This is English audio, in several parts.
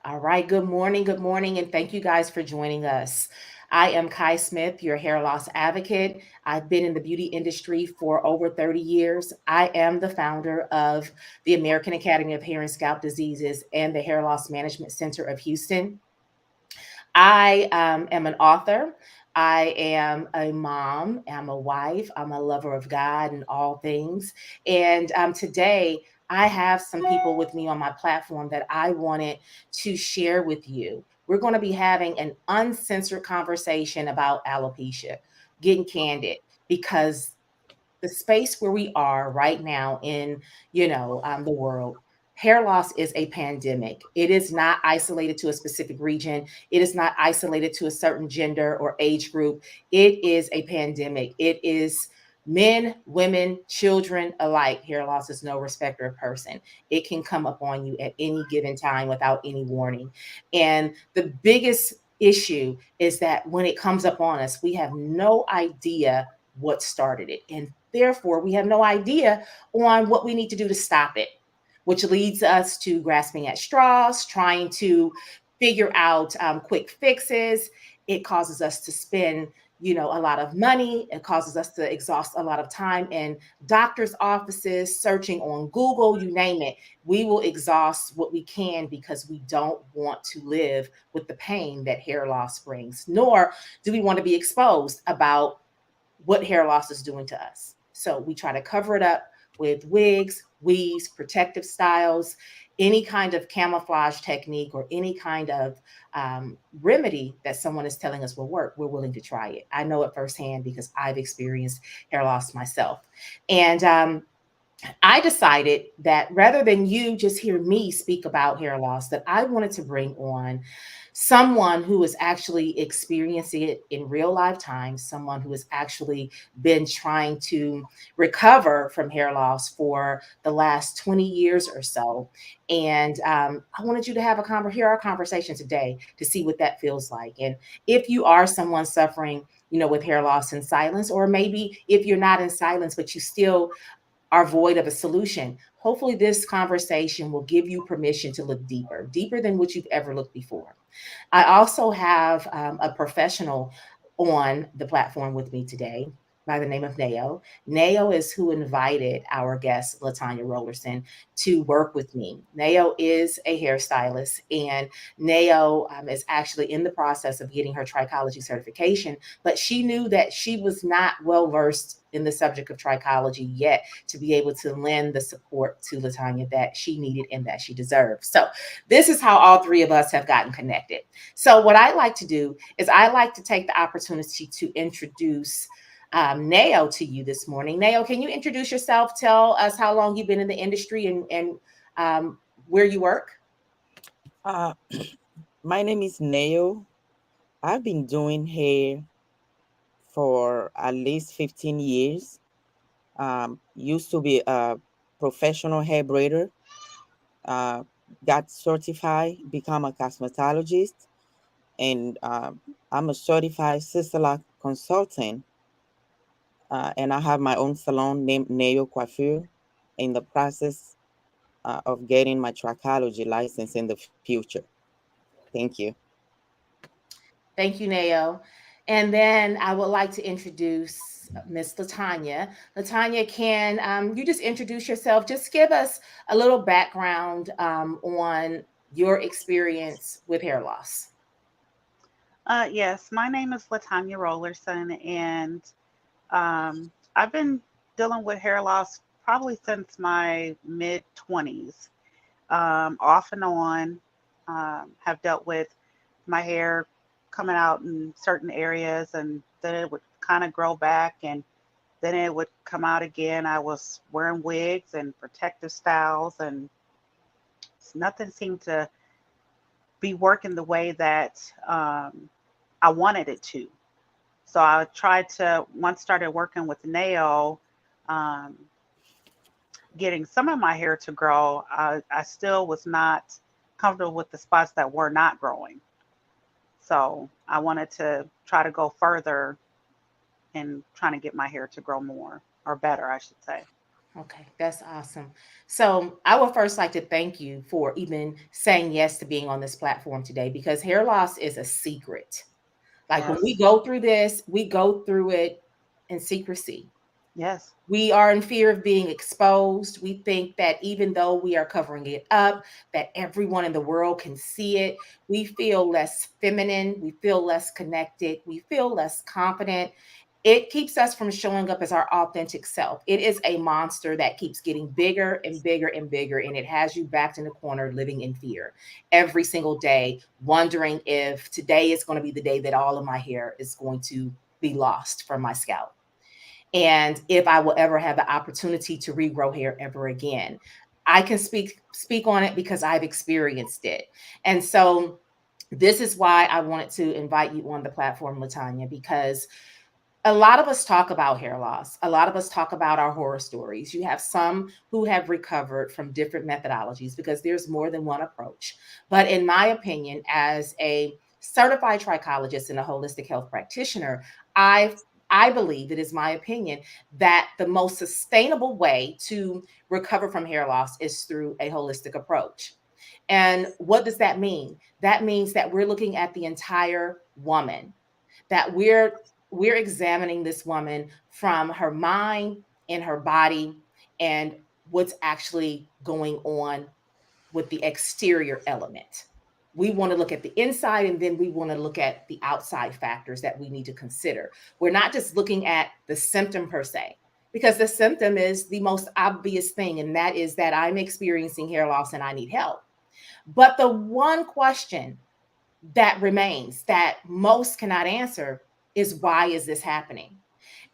All right, good morning, and thank you guys for joining us. I am Kai Smith, your hair loss advocate. I've been in the beauty industry for over 30 years. I am the founder of the American Academy of Hair and Scalp Diseases and the Hair Loss Management Center of Houston. I am an author. I am a mom. I'm a wife. I'm a lover of God and all things. And today, I have some people with me on my platform that I wanted to share with you. We're going to be having an uncensored conversation about alopecia, getting candid, because the space where we are right now in the world, hair loss is a pandemic. It is not isolated to a specific region. It is not isolated to a certain gender or age group. It is a pandemic. It is men, women, children alike. Hair loss is no respecter of person. It can come upon you at any given time without any warning. And the biggest issue is that when it comes up on us, we have no idea what started it. And therefore, we have no idea on what we need to do to stop it, which leads us to grasping at straws, trying to figure out quick fixes. It causes us to spend, a lot of money. It causes us to exhaust a lot of time in doctors' offices, searching on Google, you name it. We will exhaust what we can because we don't want to live with the pain that hair loss brings, nor do we want to be exposed about what hair loss is doing to us. So we try to cover it up with wigs, weaves, protective styles, any kind of camouflage technique, or any kind of remedy that someone is telling us will work. We're willing to try it. I know it firsthand because I've experienced hair loss myself. And I decided that rather than you just hear me speak about hair loss, that I wanted to bring on someone who is actually experiencing it in real life time, someone who has actually been trying to recover from hair loss for the last 20 years or so. And I wanted you to have hear our conversation today to see what that feels like. And if you are someone suffering, with hair loss in silence, or maybe if you're not in silence, but you still are void of a solution. Hopefully, this conversation will give you permission to look deeper, deeper than what you've ever looked before. I also have a professional on the platform with me today by the name of Nao. Nao is who invited our guest, Latanya Rollerson, to work with me. Nao is a hairstylist, and Nao is actually in the process of getting her trichology certification, but she knew that she was not well versed in the subject of trichology yet to be able to lend the support to Latanya that she needed and that she deserved. So this is how all three of us have gotten connected. So what I like to do is I like to take the opportunity to introduce Nao to you this morning. Nao, can you introduce yourself? Tell us how long you've been in the industry and where you work. Uh, my name is Neo. I've been doing hair for at least 15 years. Used to be a professional hair braider. Uh, got certified, become a cosmetologist, and I'm a certified Sister consultant. And I have my own salon named Neo Coiffure in the process of getting my trichology license in the future. Thank you. Thank you, Nao. And then I would like to introduce Miss Latanya. Latanya, can you just introduce yourself? Just give us a little background on your experience with hair loss. Yes, my name is Latanya Rollerson, and I've been dealing with hair loss probably since my mid 20s, off and on. Have dealt with my hair coming out in certain areas, and then it would kind of grow back, and then it would come out again. I was wearing wigs and protective styles, and nothing seemed to be working the way that I wanted it to. So I tried to, once started working with nail, um, getting some of my hair to grow. I still was not comfortable with the spots that were not growing. So I wanted to try to go further in trying to get my hair to grow more or better, I should say. Okay, that's awesome. So, I would first like to thank you for even saying yes to being on this platform today because hair loss is a secret. Like when we Yes. go through this, we go through it in secrecy. Yes. We are in fear of being exposed. We think that even though we are covering it up, that everyone in the world can see it. We feel less feminine. We feel less connected. We feel less confident. It keeps us from showing up as our authentic self. It is a monster that keeps getting bigger and bigger and bigger, and it has you backed in the corner living in fear every single day, wondering if today is going to be the day that all of my hair is going to be lost from my scalp and if I will ever have the opportunity to regrow hair ever again. I can speak on it because I've experienced it. And so this is why I wanted to invite you on the platform, Latanya, because a lot of us talk about hair loss. A lot of us talk about our horror stories. You have some who have recovered from different methodologies because there's more than one approach. But in my opinion, as a certified trichologist and a holistic health practitioner, I I believe it is my opinion that the most sustainable way to recover from hair loss is through a holistic approach. And what does that mean? That means that we're looking at the entire woman, that we're examining this woman from her mind and her body and what's actually going on with the exterior element. We want to look at the inside and then we want to look at the outside factors that we need to consider. We're not just looking at the symptom per se, because the symptom is the most obvious thing, and that is that I'm experiencing hair loss and I need help. But the one question that remains that most cannot answer is why is this happening?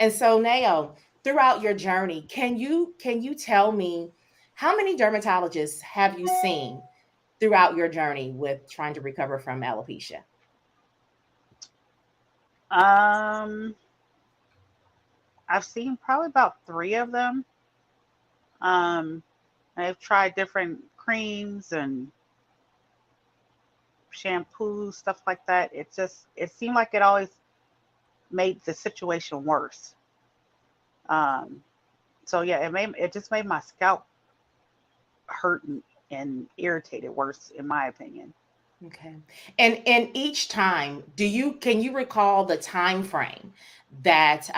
And so Nao, throughout your journey, can you tell me how many dermatologists have you seen throughout your journey with trying to recover from alopecia? Um, I've seen probably about three of them. Um, I've tried different creams and shampoos, stuff like that. It seemed like it always made the situation worse. Um, so yeah, it just made my scalp hurt and irritated worse, in my opinion. Okay. And each time, do you can you recall the time frame that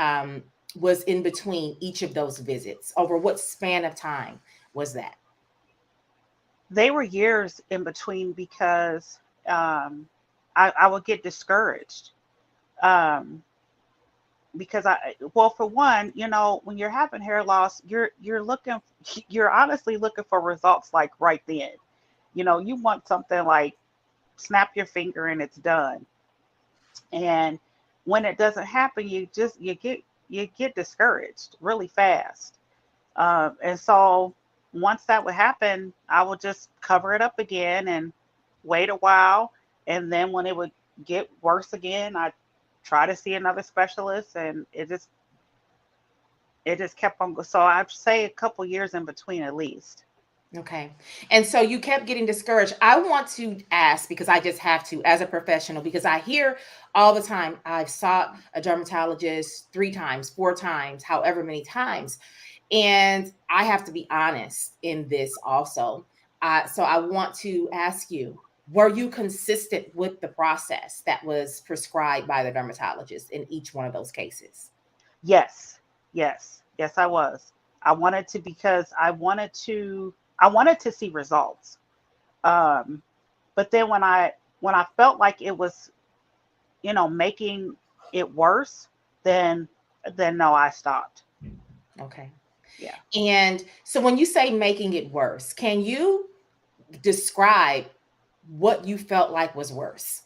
was in between each of those visits? Over what span of time was that? They were years in between because um, I would get discouraged. Um, because well, for one, when you're having hair loss, you're looking, you're honestly looking for results like right then. You want something like snap your finger and it's done. And when it doesn't happen, you get discouraged really fast. And so once that would happen, I would just cover it up again and wait a while. And then when it would get worse again, I try to see another specialist, and it just kept on. So I'd say a couple years in between at least. Okay. And so you kept getting discouraged. I want to ask because I just have to, as a professional, because I hear all the time, I've sought a dermatologist 3 times, 4 times, however many times. And I have to be honest in this also. So I want to ask you, were you consistent with the process that was prescribed by the dermatologist in each one of those cases? Yes, yes, I was. I wanted to because I wanted to see results. Um, but then when I felt like it was making it worse, then no, I stopped. Okay. Yeah. And so when you say making it worse, can you describe what you felt like was worse?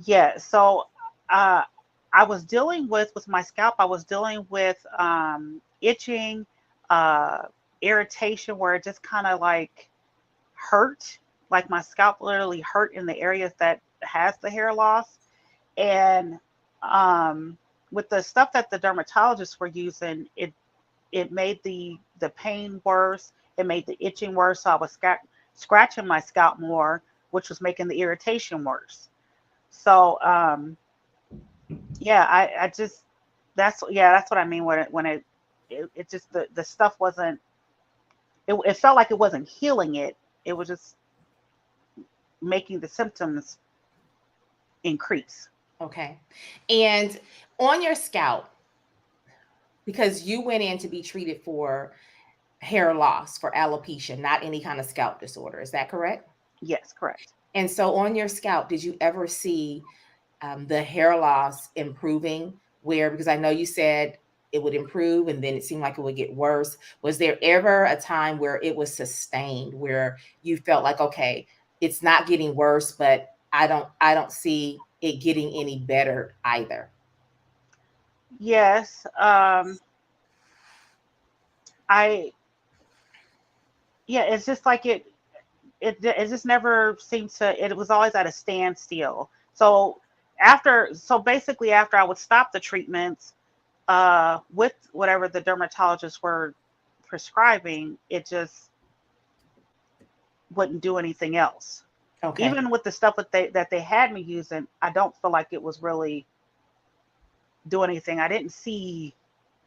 Yeah. So uh, I was dealing with my scalp. I was dealing with itching, uh, irritation, where it just kind of like hurt, like my scalp literally hurt in the areas that has the hair loss. And um, with the stuff that the dermatologists were using, it made the pain worse. It made the itching worse. So I was scratching my scalp more, which was making the irritation worse. So yeah, I just that's what I mean when it just the stuff wasn't. it felt like it wasn't healing it. It was just making the symptoms increase. Okay. And on your scalp, because you went in to be treated for hair loss, for alopecia, not any kind of scalp disorder. Is that correct? Yes, correct. And so on your scalp, did you ever see the hair loss improving? Where, because I know you said it would improve and then it seemed like it would get worse. Was there ever a time where it was sustained, where you felt like, okay, it's not getting worse, but I don't see it getting any better either? Yes. I Yeah, it's just like it just never seemed to, it was always at a standstill. So basically after I would stop the treatments with whatever the dermatologists were prescribing, it just wouldn't do anything else. Okay. Even with the stuff that they had me using, I don't feel like it was really doing anything. I didn't see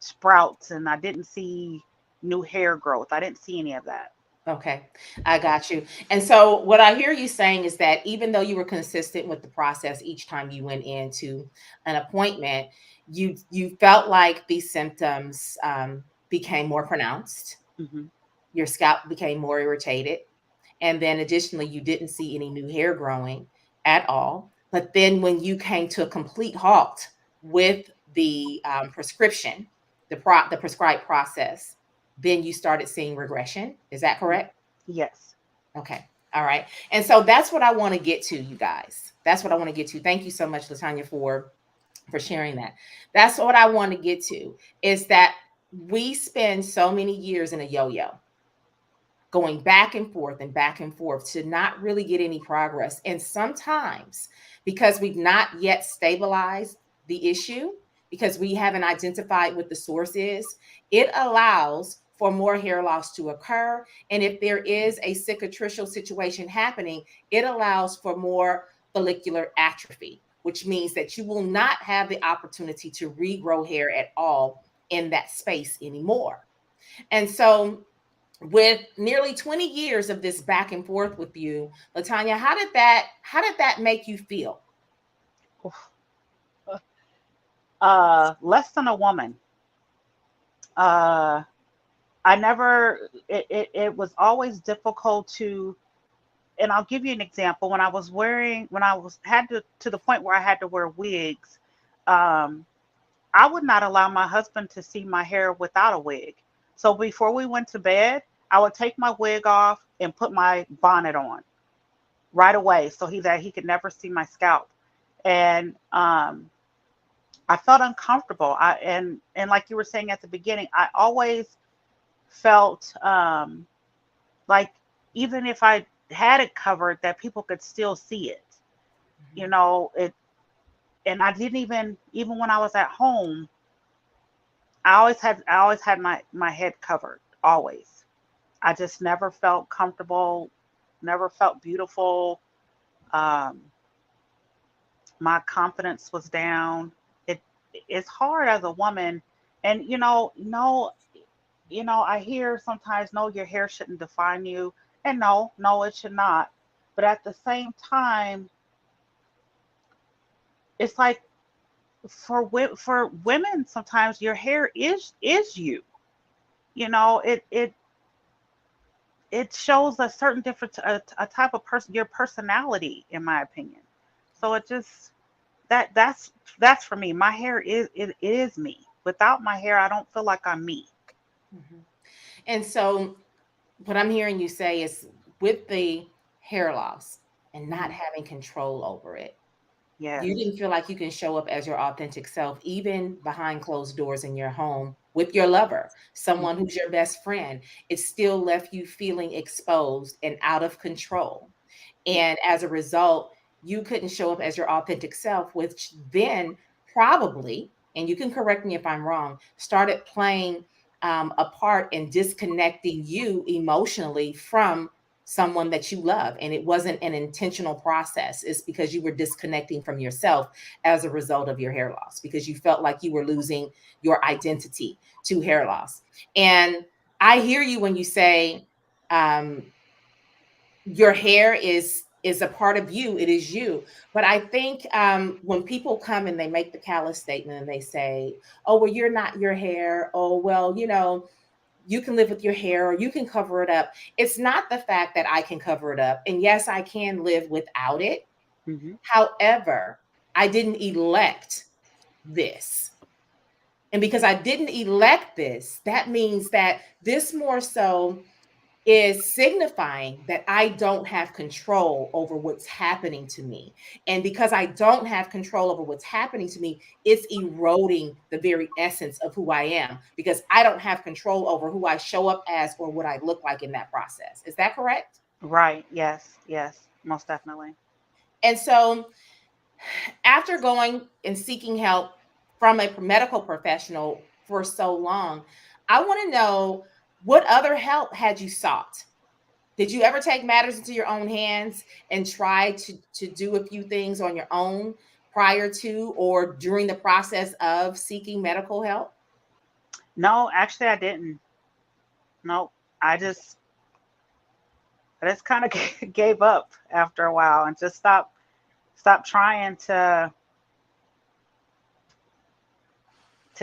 sprouts and I didn't see new hair growth. I didn't see any of that. Okay, I got you. And so what I hear you saying is that even though you were consistent with the process each time you went into an appointment, you felt like these symptoms became more pronounced. Hmm. Your scalp became more irritated, and then additionally, you didn't see any new hair growing at all. But then when you came to a complete halt with the prescription, the prescribed process, then you started seeing regression. Is that correct? Yes. Okay. All right. And so that's what I want to get to, you guys. That's what I want to get to. Thank you so much, Latanya, for sharing that. That's what I want to get to, is that we spend so many years in a yo-yo, going back and forth to not really get any progress. And sometimes, because we've not yet stabilized the issue, because we haven't identified what the source is, it allows for more hair loss to occur. And if there is a cicatricial situation happening, it allows for more follicular atrophy, which means that you will not have the opportunity to regrow hair at all in that space anymore. And so, with nearly 20 years of this back and forth with you, Latanya, how did that make you feel? Oof. Less than a woman. Uh, I never. It was always difficult to. And I'll give you an example. When I was had to the point where I had to wear wigs, um, I would not allow my husband to see my hair without a wig. So before we went to bed, I would take my wig off and put my bonnet on right away, so he could never see my scalp. And I felt uncomfortable. And like you were saying at the beginning, I always felt like even if I had it covered, that people could still see it. You Mhm. know it. And I didn't even when I was at home, I always had my head covered, always. I just never felt comfortable, never felt beautiful. Um, my confidence was down. It it's hard as a woman, and no, I hear sometimes, no, your hair shouldn't define you, and no, no, it should not. But at the same time, it's like for women, sometimes your hair is you. It shows a certain different a type of person, your personality, in my opinion. So it just that's for me. My hair is me. Without my hair, I don't feel like I'm me. Mhm. And so, what I'm hearing you say is, with the hair loss and not Hmm. having control over it, you Yes. didn't feel like you can show up as your authentic self, even behind closed doors in your home with your lover, someone Hmm. who's your best friend. It still left you feeling exposed and out of control. Yeah. And as a result, you couldn't show up as your authentic self, which then probably, and you can correct me if I'm wrong, started playing a part in disconnecting you emotionally from someone that you love. And it wasn't an intentional process. It's because you were disconnecting from yourself as a result of your hair loss, because you felt like you were losing your identity to hair loss. And I hear you when you say um, your hair is a part of you. It is you. But I think when people come and they make the callous statement and they say, "Oh, well, you're not your hair. Oh, well, you can live with your hair or you can cover it up." It's not the fact that I can cover it up. And yes, I can live without it. Hmm. However, I didn't elect this. And because I didn't elect this, that means that this more so is signifying that I don't have control over what's happening to me. And because I don't have control over what's happening to me, it's eroding the very essence of who I am because I don't have control over who I show up as or what I look like in that process. Is that correct? Right. Yes. Yes. Most definitely. And so, after going and seeking help from a medical professional for so long, I want to know, what other help had you sought? Did you ever take matters into your own hands and try to do a few things on your own prior to or during the process of seeking medical help? No, actually, I didn't. No, I just I just kind of gave up after a while and just stopped trying to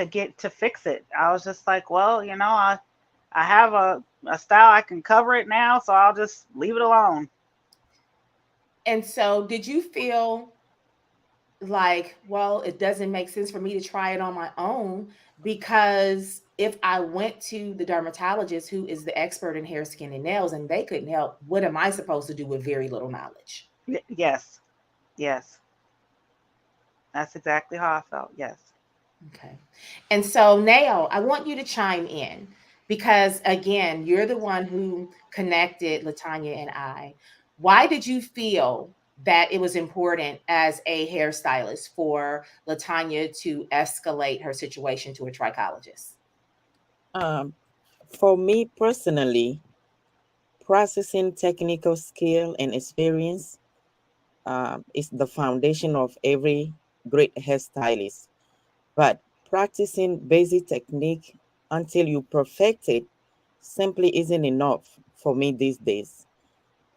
get to fix it. I was just like, well, I have a style, I can cover it now, so I'll just leave it alone. And so, did you feel like, well, it doesn't make sense for me to try it on my own because if I went to the dermatologist who is the expert in hair, skin, and nails and they couldn't help, what am I supposed to do with very little knowledge? Yes, yes, that's exactly how I felt. Yes. Okay. And so, Nao, I want you to chime in because, again, you're the one who connected Latanya and I. Why did you feel that it was important as a hairstylist for Latanya to escalate her situation to a trichologist? Um, for me personally, processing technical skill and experience is the foundation of every great hairstylist. But practicing basic technique until you perfect it simply isn't enough for me these days.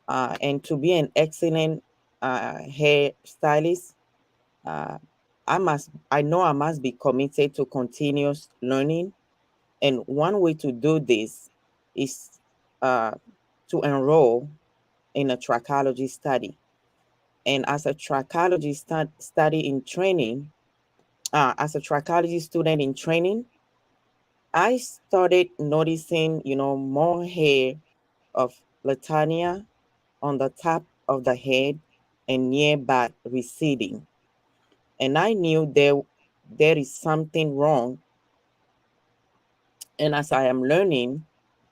And to be an excellent hair stylist, uh, I know I must be committed to continuous learning. And one way to do this is uh, to enroll in a trichology study. And as a trichology study in training, as a trichology student in training, I started noticing, more hair of Latania on the top of the head and near back receding. And I knew there is something wrong. And as I am learning,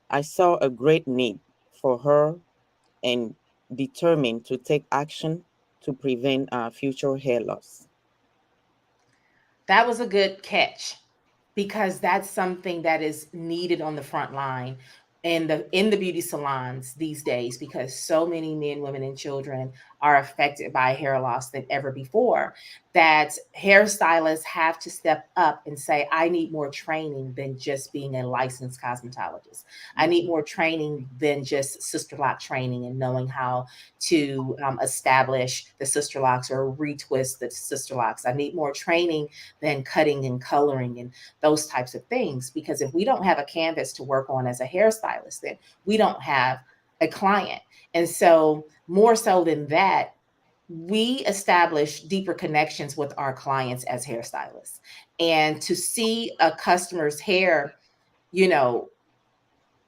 I saw a great need for her and determined to take action to prevent future hair loss. That was a good catch because that's something that is needed on the front line in the beauty salons these days because so many men, women, and children are affected by hair loss than ever before. That hairstylists have to step up and say, I need more training than just being a licensed cosmetologist. I need more training than just sister lock training and knowing how to establish the sister locks or retwist the sister locks. I need more training than cutting and coloring and those types of things. Because if we don't have a canvas to work on as a hairstylist, then we don't have a client. And so, more so than that, we establish deeper connections with our clients as hairstylists. And to see a customer's hair, you know,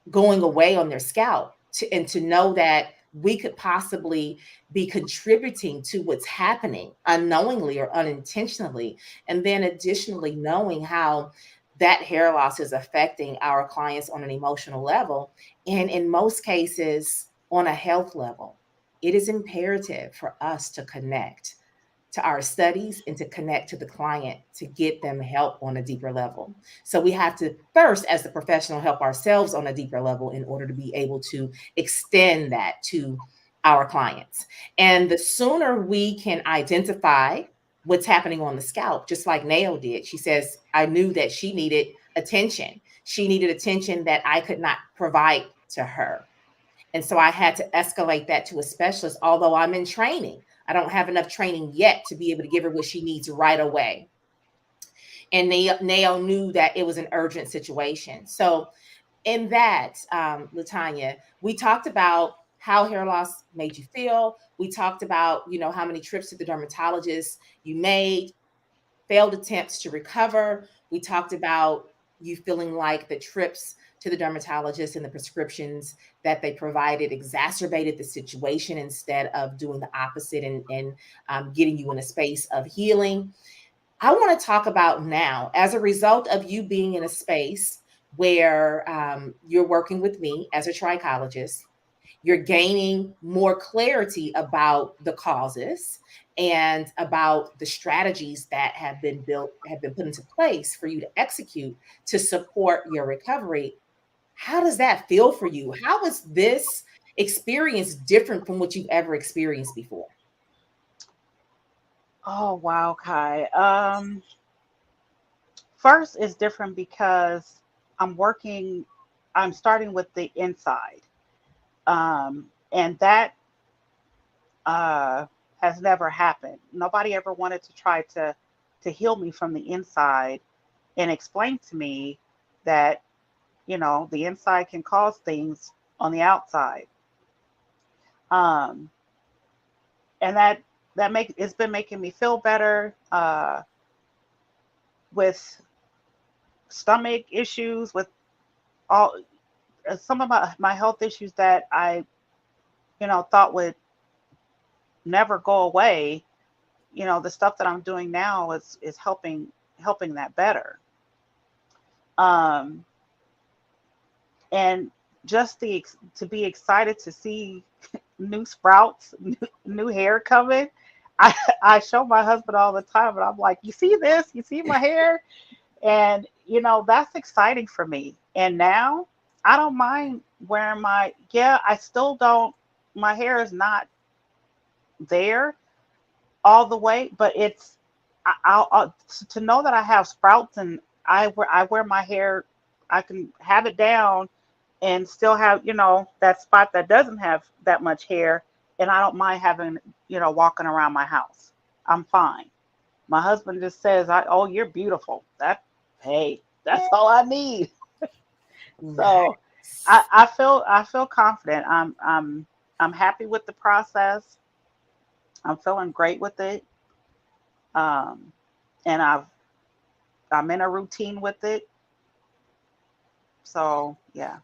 going away on their scalp and to know that we could possibly be contributing to what's happening unknowingly or unintentionally. And then additionally, knowing how that hair loss is affecting our clients on an emotional level. And in most cases, on a health level, it is imperative for us to connect to our studies and to connect to the client to get them help on a deeper level. So we have to first, as the professional, help ourselves on a deeper level in order to be able to extend that to our clients. And the sooner we can identify what's happening on the scalp, just like Nail did, she says, I knew that she needed attention. She needed attention that I could not provide to her. And so I had to escalate that to a specialist, although I'm in training. I don't have enough training yet to be able to give her what she needs right away. And Nao knew that it was an urgent situation. So in that, Latanya, we talked about how hair loss made you feel. We talked about, how many trips to the dermatologist you made, failed attempts to recover. We talked about you feeling like the trips to the dermatologist and the prescriptions that they provided exacerbated the situation instead of doing the opposite and getting you in a space of healing. I want to talk about now, as a result of you being in a space where you're working with me as a trichologist, you're gaining more clarity about the causes and about the strategies that have been put into place for you to execute to support your recovery. How does that feel for you? How is this experience different from what you've ever experienced before? Oh wow, Kai. First is different because I'm working. I'm starting with the inside, and that uh, has never happened. Nobody ever wanted to try to heal me from the inside and explain to me that the inside can cause things on the outside. Um, and that make it's been making me feel better with stomach issues, with all some of my health issues that I thought would never go away. The stuff that I'm doing now is helping that better. Um, and just to be excited to see new sprouts, new hair coming. I I show my husband all the time, and I'm like, "You see this? You see my hair?" And that's exciting for me. And now I don't mind wearing my yeah. I still don't. My hair is not there all the way, but it's to know that I have sprouts and I wear my hair. I can have it down and still have that spot that doesn't have that much hair, and I don't mind having walking around my house. I'm fine. My husband just says, "Oh, you're beautiful." Hey, that's all I need. So Nice. I feel confident. I'm happy with the process. I'm feeling great with it. Um, and I'm in a routine with it. So yeah.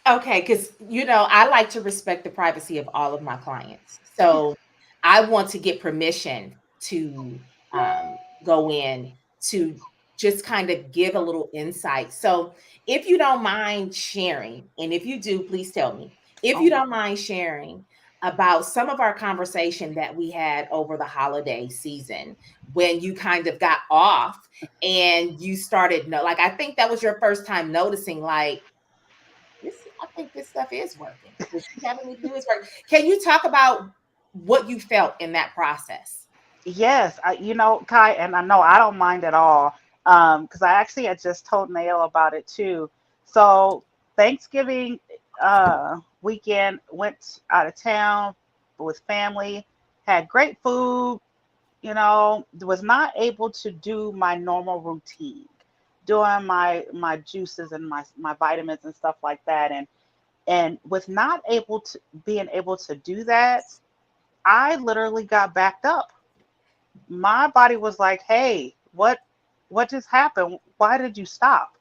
Okay, because I like to respect the privacy of all of my clients. So I want to get permission to go in to just kind of give a little insight. So if you don't mind sharing, and if you do, please tell me. If you Oh, don't mind sharing about some of our conversation that we had over the holiday season when you kind of got off and you started like I think that was your first time noticing like I think this stuff is working. What she's having me do is working. Can you talk about what you felt in that process? yes, Kai, and I know I don't mind at all. Because I actually had just told Nail about it too. So Thanksgiving weekend, went out of town with family, had great food. Was not able to do my normal routine, doing my juices and my vitamins and stuff like that, and with not able to being able to do that, I literally got backed up. My body was like, "Hey, what just happened? Why did you stop?"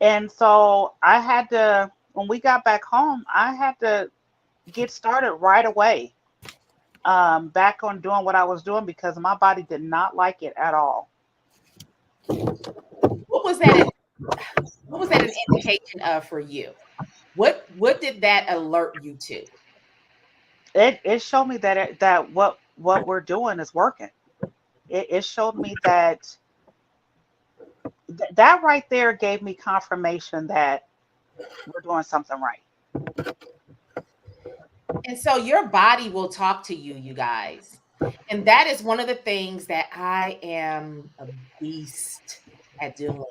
And so I had to, when we got back home, I had to get started right away, back on doing what I was doing because my body did not like it at all. What was that? What was that an indication of for you? What did that alert you to? It showed me that what we're doing is working. It showed me that that right there gave me confirmation that we're doing something right. And so your body will talk to you, you guys. And that is one of the things that I am a beast at doing.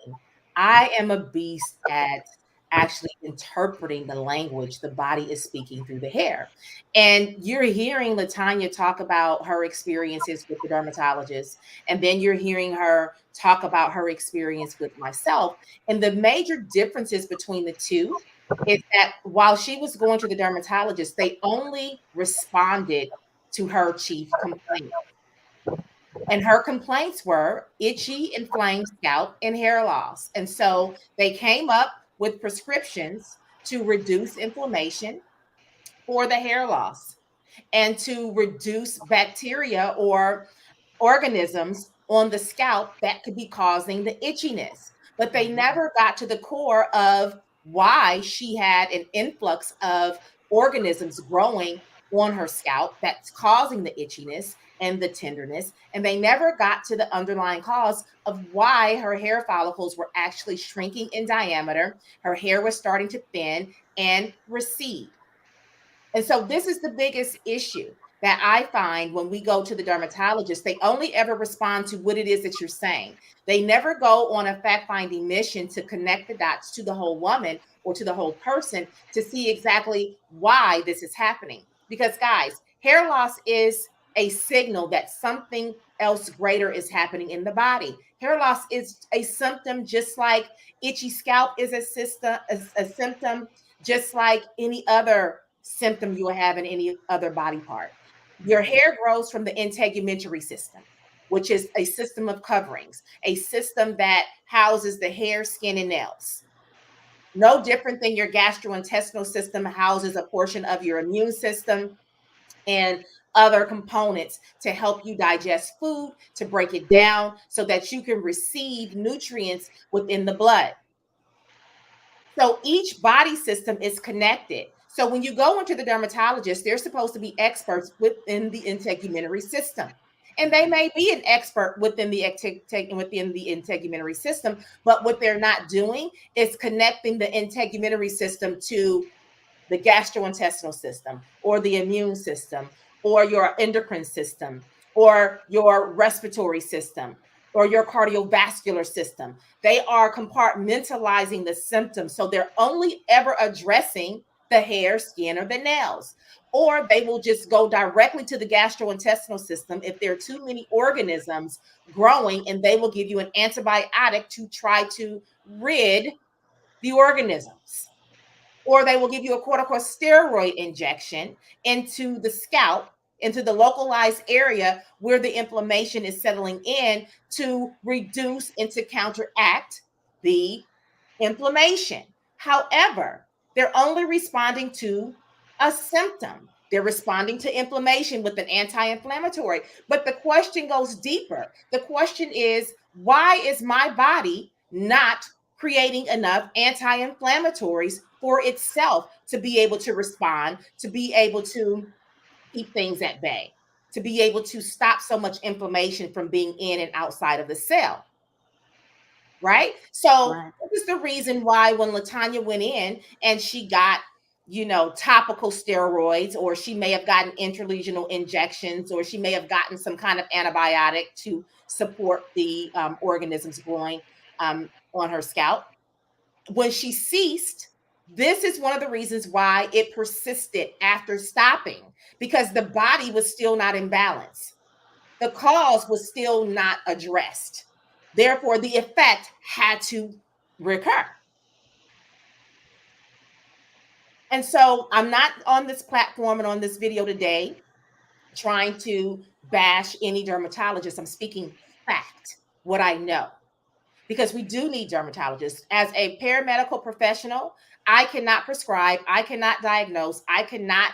I am a beast at actually interpreting the language the body is speaking through the hair. And you're hearing Latanya talk about her experiences with the dermatologist, and then you're hearing her talk about her experience with myself. And the major differences between the two is that while she was going to the dermatologist, they only responded to her chief complaint. And her complaints were itchy, inflamed scalp, and hair loss. And so they came up with prescriptions to reduce inflammation for the hair loss and to reduce bacteria or organisms on the scalp that could be causing the itchiness. But they never got to the core of why she had an influx of organisms growing on her scalp that's causing the itchiness and the tenderness. And they never got to the underlying cause of why her hair follicles were actually shrinking in diameter. Her hair was starting to thin and recede. And so this is the biggest issue that I find when we go to the dermatologist. They only ever respond to what it is that you're saying. They never go on a fact-finding mission to connect the dots to the whole woman or to the whole person to see exactly why this is happening. Because guys, hair loss is a signal that something else greater is happening in the body. Hair loss is a symptom, just like itchy scalp is a symptom, just like any other symptom you will have in any other body part. Your hair grows from the integumentary system, which is a system of coverings, a system that houses the hair, skin, and nails. No different than your gastrointestinal system houses a portion of your immune system and other components to help you digest food, to break it down so that you can receive nutrients within the blood. So each body system is connected. So when you go into the dermatologist, they're supposed to be experts within the integumentary system. And they may be an expert within the integumentary system, but what they're not doing is connecting the integumentary system to the gastrointestinal system or the immune system or your endocrine system or your respiratory system or your cardiovascular system. They are compartmentalizing the symptoms. So they're only ever addressing the hair, skin, or the nails. Or they will just go directly to the gastrointestinal system if there are too many organisms growing, and they will give you an antibiotic to try to rid the organisms. Or they will give you a corticosteroid injection into the scalp, into the localized area where the inflammation is settling in to reduce and to counteract the inflammation. However, they're only responding to a symptom. They're responding to inflammation with an anti inflammatory. But the question goes deeper. The question is, why is my body not creating enough anti inflammatories for itself to be able to respond, to be able to keep things at bay, to be able to stop so much inflammation from being in and outside of the cell? Right? So Right. this is the reason why when Latanya went in and she got, topical steroids, or she may have gotten intralesional injections, or she may have gotten some kind of antibiotic to support the organisms growing on her scalp. When she ceased, this is one of the reasons why it persisted after stopping, because the body was still not in balance. The cause was still not addressed. Therefore, the effect had to recur. And so I'm not on this platform and on this video today trying to bash any dermatologist. I'm speaking fact, what I know, because we do need dermatologists. As a paramedical professional, I cannot prescribe, I cannot diagnose, I cannot,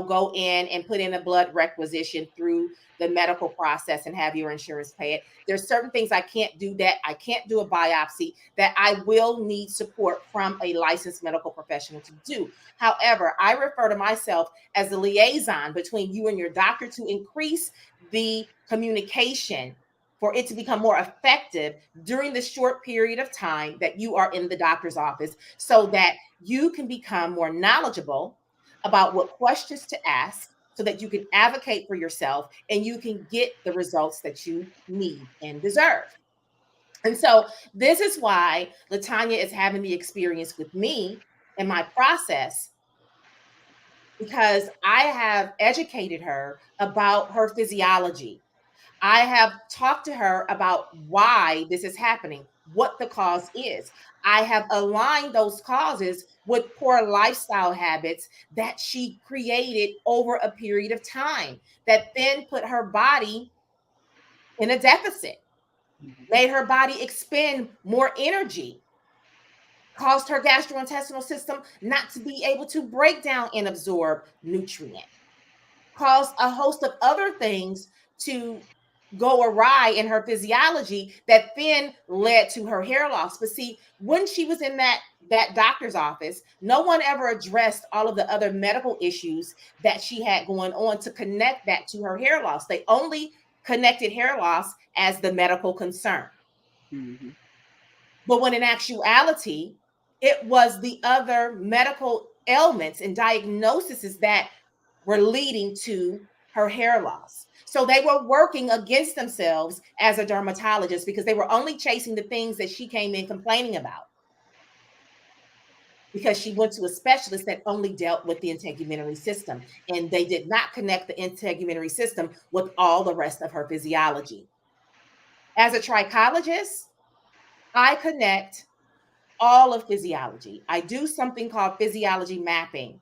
go in and put in a blood requisition through the medical process and have your insurance pay it. There's certain things I can't do. That I can't do a biopsy, that I will need support from a licensed medical professional to do. However, I refer to myself as the liaison between you and your doctor to increase the communication for it to become more effective during the short period of time that you are in the doctor's office, so that you can become more knowledgeable about what questions to ask, so that you can advocate for yourself and you can get the results that you need and deserve. And so this is why Latanya is having the experience with me and my process, because I have educated her about her physiology. I have talked to her about why this is happening, what the cause is. I have aligned those causes with poor lifestyle habits that she created over a period of time that then put her body in a deficit, Mhm. made her body expend more energy, caused her gastrointestinal system not to be able to break down and absorb nutrient, caused a host of other things to go awry in her physiology that then led to her hair loss. But see, when she was in that doctor's office, no one ever addressed all of the other medical issues that she had going on to connect that to her hair loss. They only connected hair loss as the medical concern. Mhm. But when in actuality, it was the other medical ailments and diagnoses that were leading to her hair loss. So they were working against themselves as a dermatologist because they were only chasing the things that she came in complaining about, because she went to a specialist that only dealt with the integumentary system, and they did not connect the integumentary system with all the rest of her physiology. As a trichologist, I connect all of physiology. I do something called physiology mapping,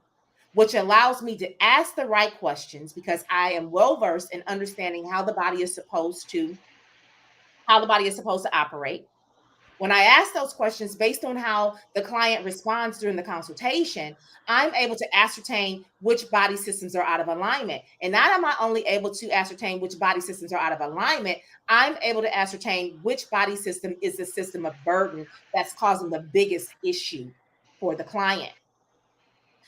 which allows me to ask the right questions because I am well versed in understanding how the body is supposed to operate. When I ask those questions based on how the client responds during the consultation, I'm able to ascertain which body systems are out of alignment. And not am I only able to ascertain which body systems are out of alignment, I'm able to ascertain which body system is the system of burden that's causing the biggest issue for the client.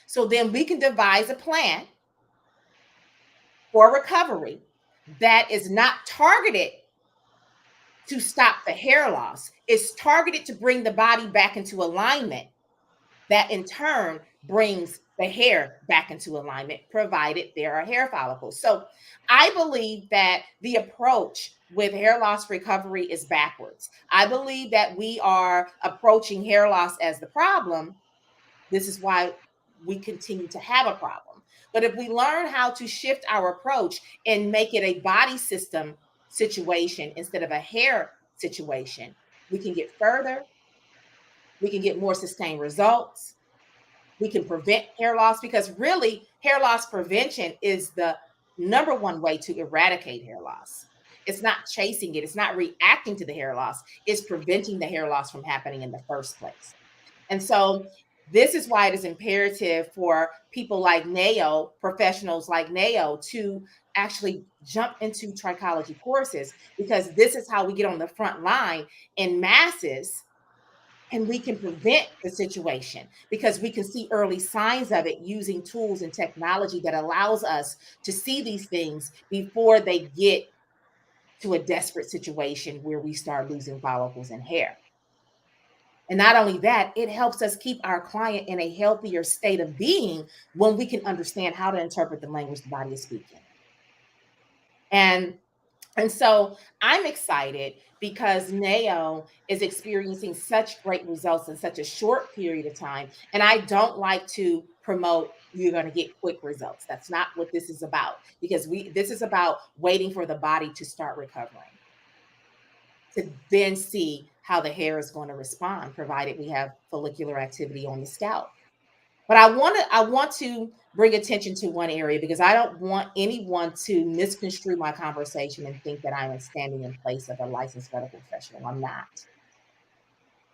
So then we can devise a plan for recovery that is not targeted to stop the hair loss. It's targeted to bring the body back into alignment. That in turn brings the hair back into alignment, provided there are hair follicles. So I believe that the approach with hair loss recovery is backwards. I believe that we are approaching hair loss as the problem. This is why we continue to have a problem. But if we learn how to shift our approach and make it a body system situation instead of a hair situation, we can get further, we can get more sustained results, we can prevent hair loss, because really hair loss prevention is the number one way to eradicate hair loss. It's not chasing it, it's not reacting to the hair loss, it's preventing the hair loss from happening in the first place. And so this is why it is imperative for people like NAO, professionals like NAO, to actually jump into trichology courses, because this is how we get on the front line in masses, and we can prevent the situation because we can see early signs of it using tools and technology that allows us to see these things before they get to a desperate situation where we start losing follicles and hair. And not only that, it helps us keep our client in a healthier state of being when we can understand how to interpret the language the body is speaking. And and so I'm excited because NAO is experiencing such great results in such a short period of time. And I don't like to promote you're going to get quick results. That's not what this is about, because this is about waiting for the body to start recovering, to then see how the hair is going to respond, provided we have follicular activity on the scalp. But I want to bring attention to one area, because I don't want anyone to misconstrue my conversation and think that I am standing in place of a licensed medical professional. I'm not.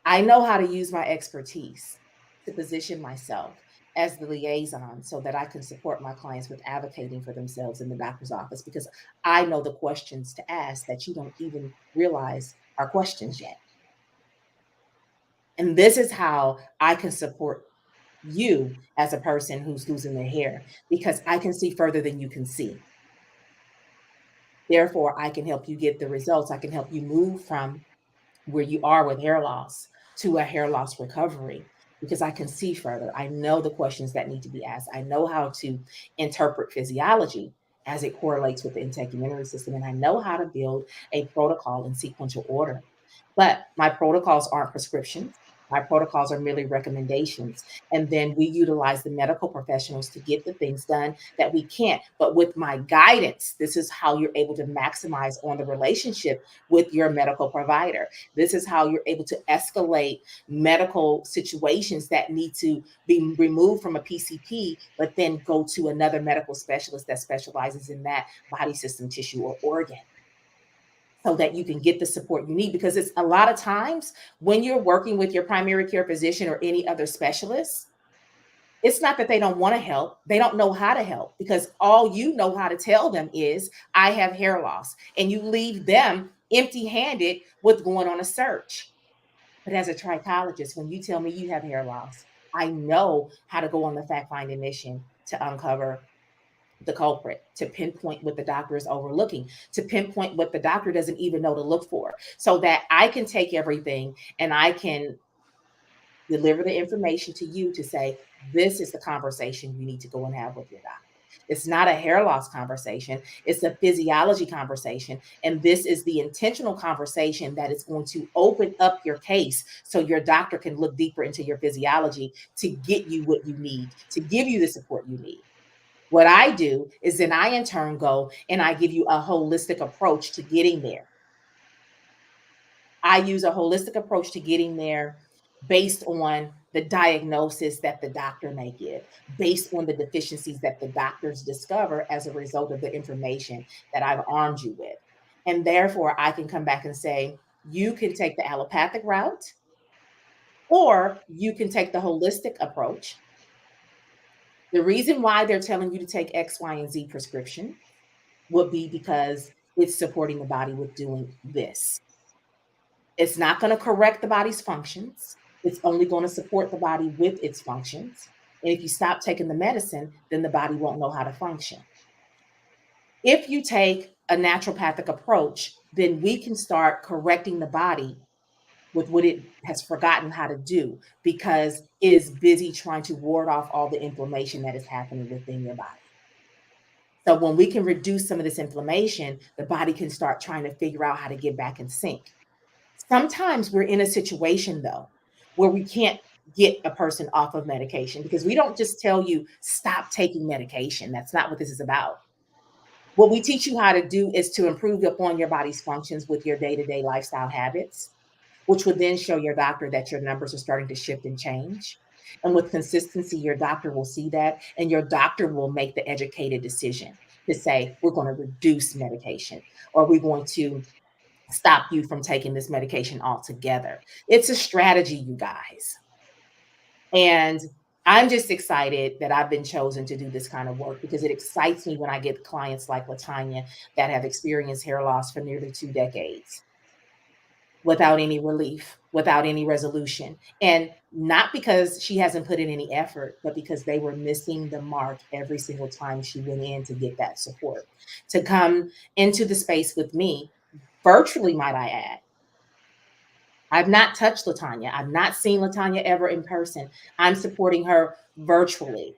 I know how to use my expertise to position myself as the liaison so that I can support my clients with advocating for themselves in the doctor's office, because I know the questions to ask that you don't even realize are questions yet. And this is how I can support you as a person who's losing their hair, because I can see further than you can see. Therefore, I can help you get the results. I can help you move from where you are with hair loss to a hair loss recovery, because I can see further. I know the questions that need to be asked. I know how to interpret physiology as it correlates with the integumentary system. And I know how to build a protocol in sequential order. But my protocols aren't prescriptions. My protocols are merely recommendations. And then we utilize the medical professionals to get the things done that we can't. But with my guidance, this is how you're able to maximize on the relationship with your medical provider. This is how you're able to escalate medical situations that need to be removed from a PCP, but then go to another medical specialist that specializes in that body system, tissue, or organ, so that you can get the support you need. Because it's a lot of times when you're working with your primary care physician or any other specialist, it's not that they don't want to help, they don't know how to help, because all you know how to tell them is, I have hair loss. And you leave them empty handed with going on a search. But as a trichologist, when you tell me you have hair loss, I know how to go on the fact finding mission to uncover the culprit, to pinpoint what the doctor is overlooking, to pinpoint what the doctor doesn't even know to look for, so that I can take everything and I can deliver the information to you to say, this is the conversation you need to go and have with your doctor. It's not a hair loss conversation, it's a physiology conversation. And this is the intentional conversation that is going to open up your case so your doctor can look deeper into your physiology to get you what you need, to give you the support you need. What I do is then I in turn go and I give you a holistic approach to getting there. I use a holistic approach to getting there based on the diagnosis that the doctor may give, based on the deficiencies that the doctors discover as a result of the information that I've armed you with. And therefore, I can come back and say, you can take the allopathic route, or you can take the holistic approach. The reason why they're telling you to take X, Y, and Z prescription would be because it's supporting the body with doing this. It's not going to correct the body's functions. It's only going to support the body with its functions. And if you stop taking the medicine, then the body won't know how to function. If you take a naturopathic approach, then we can start correcting the body with what it has forgotten how to do, because it is busy trying to ward off all the inflammation that is happening within your body. So when we can reduce some of this inflammation, the body can start trying to figure out how to get back in sync. Sometimes we're in a situation, though, where we can't get a person off of medication, because we don't just tell you, stop taking medication. That's not what this is about. What we teach you how to do is to improve upon your body's functions with your day to day lifestyle habits, which would then show your doctor that your numbers are starting to shift and change. And with consistency, your doctor will see that, and your doctor will make the educated decision to say, we're going to reduce medication, or we're going to stop you from taking this medication altogether. It's a strategy, you guys. And I'm just excited that I've been chosen to do this kind of work, because it excites me when I get clients like Latanya that have experienced hair loss for nearly 2 decades without any relief, without any resolution. And not because she hasn't put in any effort, but because they were missing the mark every single time she went in to get that support. To come into the space with me, virtually, might I add. I've not touched Latanya. I've not seen Latanya ever in person. I'm supporting her virtually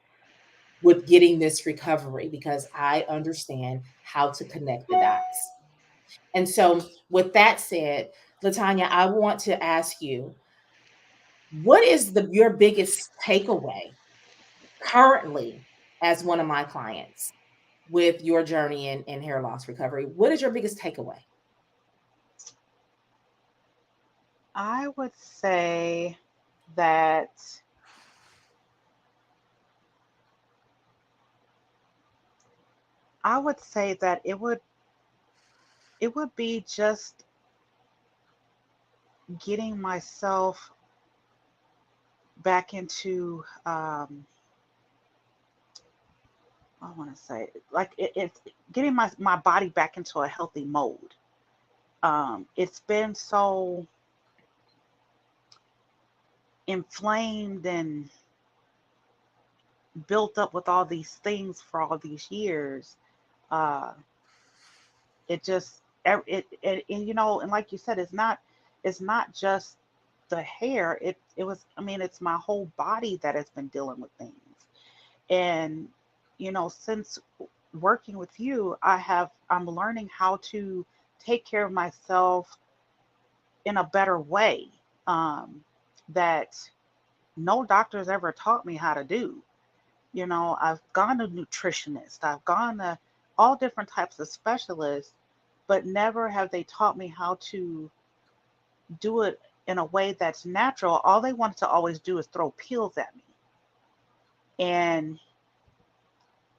with getting this recovery, because I understand how to connect the dots. And so, with that said, Latanya, I want to ask you, what is your biggest takeaway currently as one of my clients with your journey in hair loss recovery? What is your biggest takeaway? I would say that it would be just getting myself back into I want to say, like, it's getting my body back into a healthy mode. It's been so inflamed and built up with all these things for all these years. Uh, it just and and like you said, it's not just the hair. It was, I mean, it's my whole body that has been dealing with things. And since working with you, I'm learning how to take care of myself in a better way, um, that no doctor's ever taught me how to do. You know, I've gone to nutritionists, I've gone to all different types of specialists, but never have they taught me how to do it in a way that's natural. All they wanted to always do is throw pills at me. And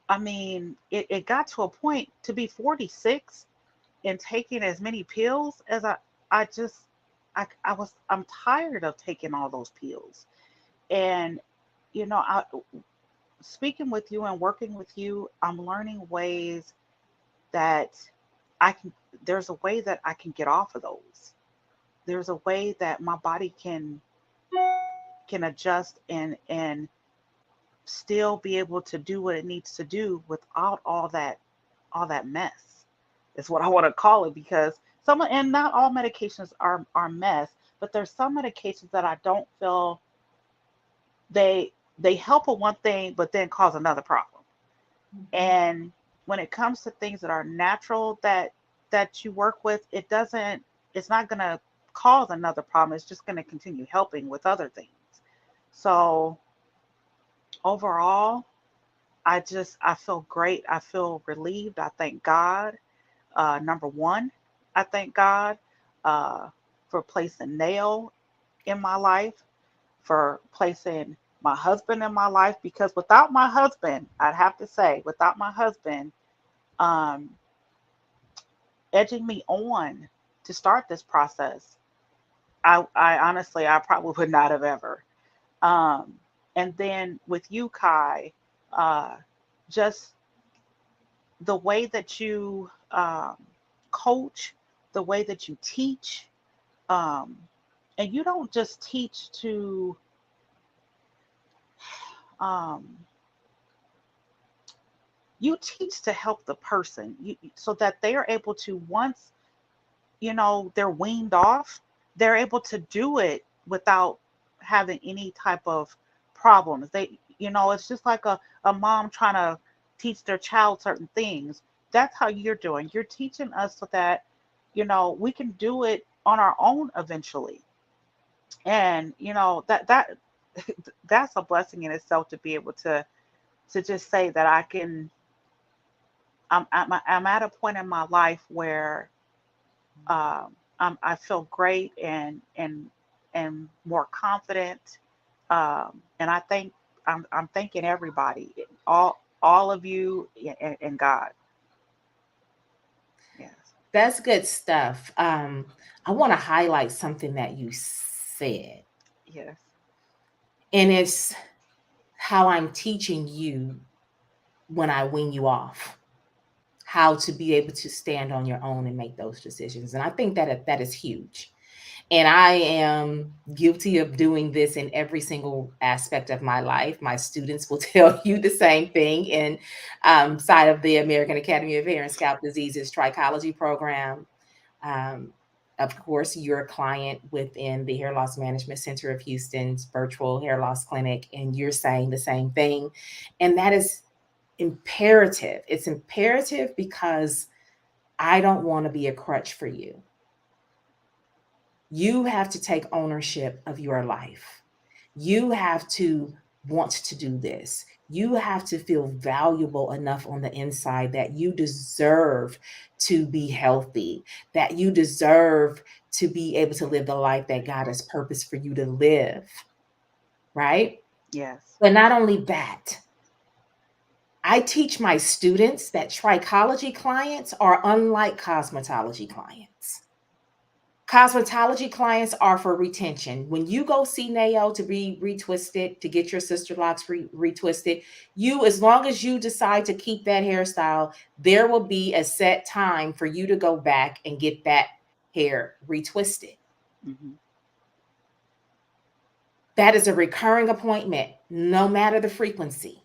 I mean, it got to a point to be 46 and taking as many pills as I just, I'm tired of taking all those pills. And, you know, speaking with you and working with you, I'm learning ways that I can, there's a way that I can get off of those. There's a way that my body can adjust and still be able to do what it needs to do without all that mess. Is what I want to call it, because some, and not all medications are mess, but there's some medications that I don't feel they help with one thing but then cause another problem. And when it comes to things that are natural that you work with, it's not going to cause another problem. It's just going to continue helping with other things. So overall, I feel great. I feel relieved. I thank God. Number one, I thank God uh, for placing Nail in my life, for placing my husband in my life, because without my husband, I'd have to say, without my husband um, edging me on to start this process, I honestly, I probably would not have ever. Um, and then with you, Kai, uh, just the way that you coach, the way that you teach, um, and you don't just teach to um, you teach to help the person, so that they are able to, once they're weaned off, they're able to do it without having any type of problems. It's just like a mom trying to teach their child certain things. That's how you're doing. You're teaching us so that we can do it on our own eventually. And that's a blessing in itself, to be able to just say that I'm at a point in my life where I feel great and more confident. And I'm thanking everybody, all of you, and God. Yes. That's good stuff. I want to highlight something that you said, Yes. and it's how I'm teaching you when I wean you off, how to be able to stand on your own and make those decisions. And I think that is huge. And I am guilty of doing this in every single aspect of my life. My students will tell you the same thing. In side of the American Academy of Hair and Scalp Diseases trichology program, um, of course, you're a client within the Hair Loss Management Center of Houston's virtual hair loss clinic, and you're saying the same thing. And that is imperative. It's imperative because I don't want to be a crutch for you. You have to take ownership of your life. You have to want to do this. You have to feel valuable enough on the inside that you deserve to be healthy, that you deserve to be able to live the life that God has purposed for you to live, right? Yes. But not only that, I teach my students that trichology clients are unlike cosmetology clients. Cosmetology clients are for retention. When you go see Nayo to be retwisted, to get your sister locks retwisted, as long as you decide to keep that hairstyle, there will be a set time for you to go back and get that hair retwisted. Hmm. That is a recurring appointment, no matter the frequency.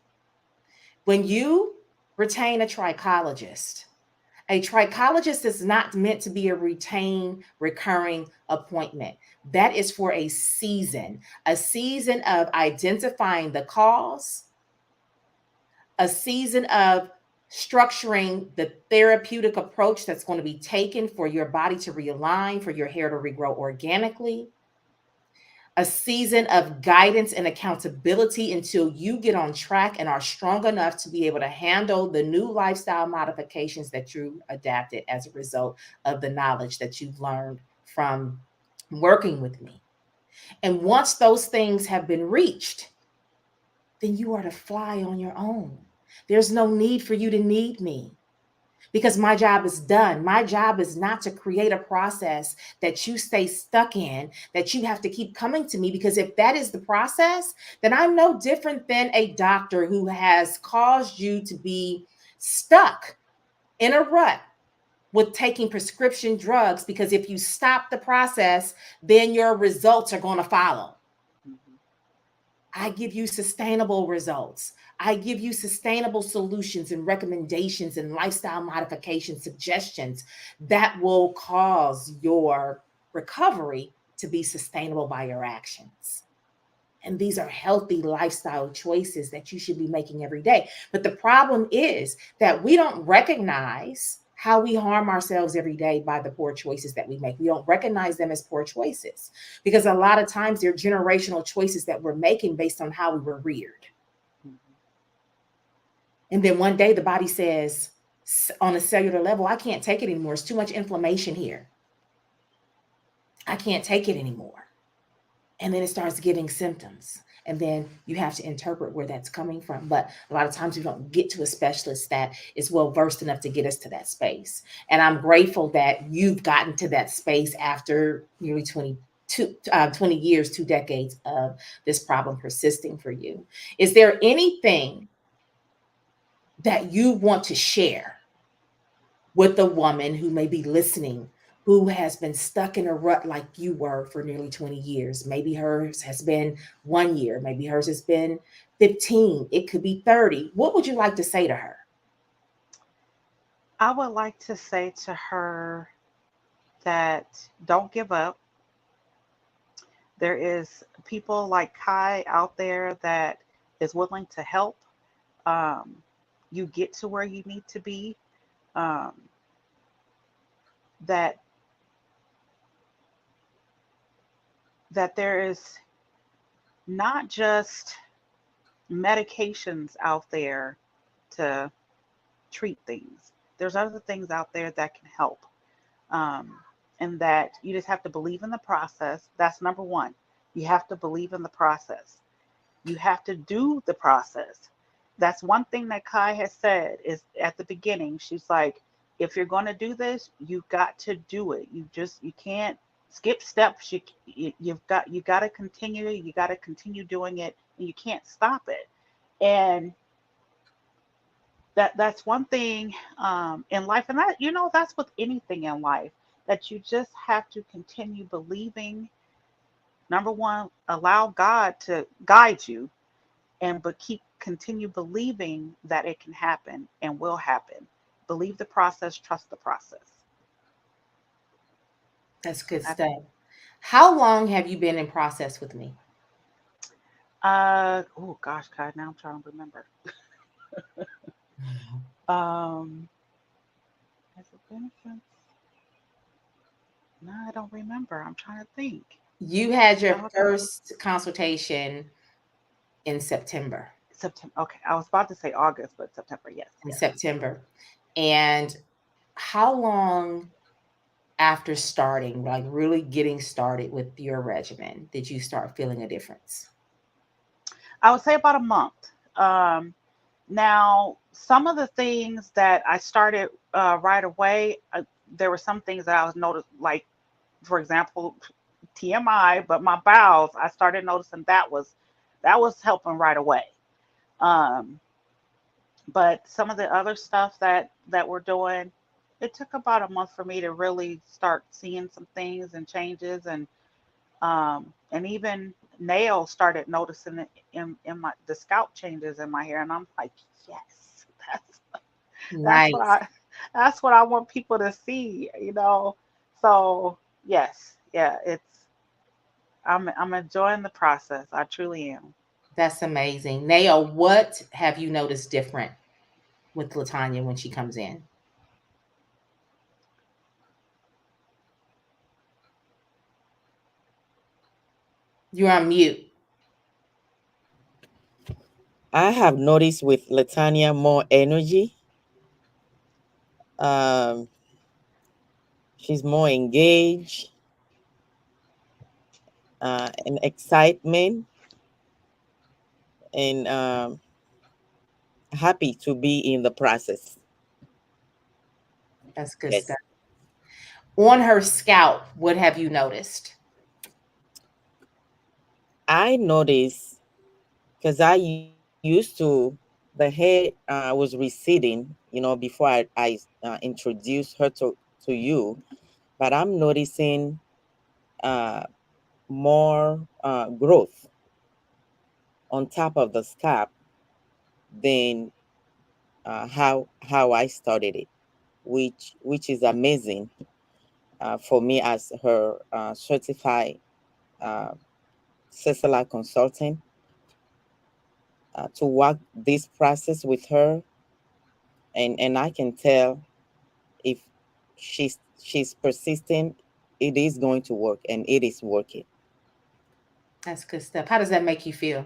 When you retain a trichologist is not meant to be a retained, recurring appointment. That is for a season of identifying the cause, a season of structuring the therapeutic approach that's going to be taken for your body to realign, for your hair to regrow organically, a season of guidance and accountability until you get on track and are strong enough to be able to handle the new lifestyle modifications that you adapted as a result of the knowledge that you've learned from working with me. And once those things have been reached, then you are to fly on your own. There's no need for you to need me because my job is done. My job is not to create a process that you stay stuck in, that you have to keep coming to me. Because if that is the process, then I'm no different than a doctor who has caused you to be stuck in a rut with taking prescription drugs. Because if you stop the process, then your results are going to follow. I give you sustainable results. I give you sustainable solutions and recommendations and lifestyle modification suggestions that will cause your recovery to be sustainable by your actions. And these are healthy lifestyle choices that you should be making every day. But the problem is that we don't recognize how we harm ourselves every day by the poor choices that we make. We don't recognize them as poor choices because a lot of times they're generational choices that we're making based on how we were reared. And then one day the body says, on a cellular level, I can't take it anymore. It's too much inflammation here. I can't take it anymore. And then it starts giving symptoms. And then you have to interpret where that's coming from. But a lot of times we don't get to a specialist that is well versed enough to get us to that space. And I'm grateful that you've gotten to that space after nearly 20 years, 2 decades of this problem persisting for you. Is there anything that you want to share with the woman who may be listening, who has been stuck in a rut like you were for nearly 20 years? Maybe hers has been 1 year, maybe hers has been 15, it could be 30. What would you like to say to her? I would like to say to her that don't give up. There is people like Kai out there that is willing to help um, you get to where you need to be. Um, that that there is not just medications out there to treat things. There's other things out there that can help. Um, and that you just have to believe in the process. That's number one. You have to believe in the process. You have to do the process. That's one thing that Kai has said is at the beginning. She's like, if you're going to do this, you've got to do it. You can't skip steps. You got to continue. You got to continue doing it, and you can't stop it. And that's one thing in life, and that that's with anything in life, that you just have to continue believing. Number one, allow God to guide you, and but continue believing that it can happen and will happen. Believe the process, trust the process. That's good That's, stuff. How long have you been in process with me? oh gosh, God, now I'm trying to remember. um has it been since? No, I don't remember. I'm trying to think. You had your I'll have to first consultation in September. September. Okay, I was about to say August, but September. Yes, In yes. September. And how long after starting, like really getting started with your regimen, did you start feeling a difference? I would say about a month. Um, Now, some of the things that I started right away, there were some things that I was noticed, like for example, TMI, but my bowels, I started noticing that was helping right away. Um, but some of the other stuff that we're doing, it took about a month for me to really start seeing some things and changes, and even nails started noticing it in my the scalp changes in my hair, and I'm like, yes, that's what Nice. I want people to see. So yes, yeah, I'm enjoying the process. I truly am. That's amazing. Nail, what have you noticed different? with Latanya when she comes in? You're on mute. I have noticed with Latanya more energy. Um, she's more engaged and excitement and happy to be in the process. That's good Yes, stuff. On her scalp, what have you noticed? I noticed because I used to the hair was receding, before I introduced her to you, but I'm noticing uh, more growth on top of the scalp than how I started it, which is amazing for me as her certified uh, cellular consultant to walk this process with her, and I can tell if she's persistent, it is going to work, and it is working. That's good stuff. How does that make you feel?